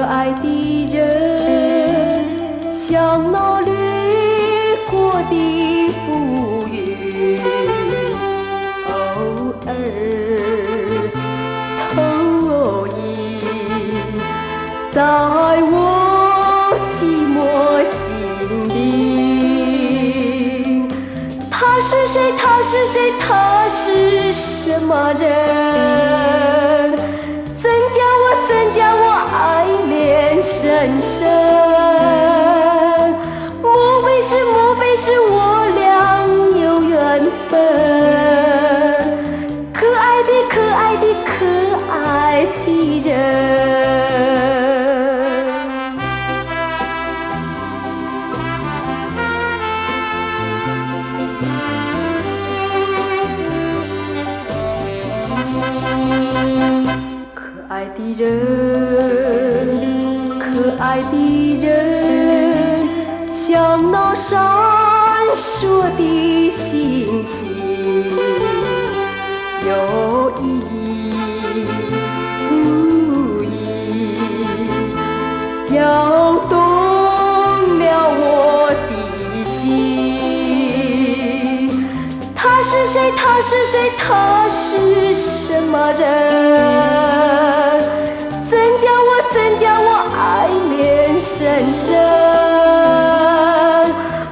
爱的人，像那掠过的浮云，偶尔投影在我寂寞心灵。他是谁？他是谁？他是什么人？怎叫我爱恋深深？莫非是我俩有缘分？可爱的人。可爱的人，像那闪烁的星星，有意无意摇动了我的心。他是谁？他是谁？他是什么人？怎叫我爱恋深深？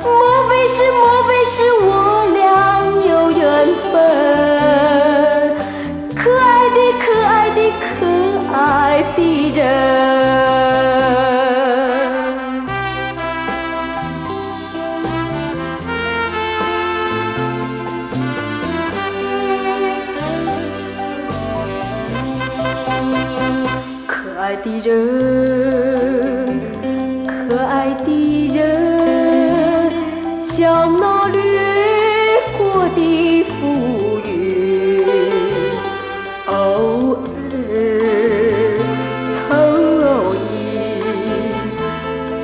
莫非是我俩有缘分？可爱的人。可爱的人，像那掠过的浮云，偶尔投影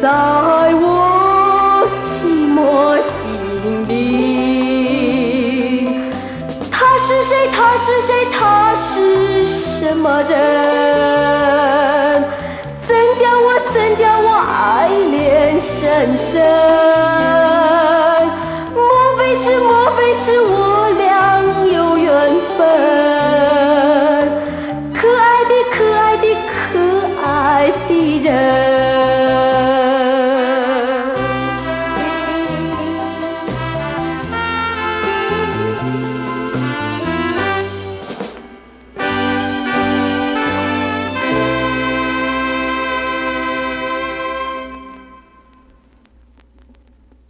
在我寂寞心灵。他是谁？他是谁？他是什么人？怎叫我爱恋深深？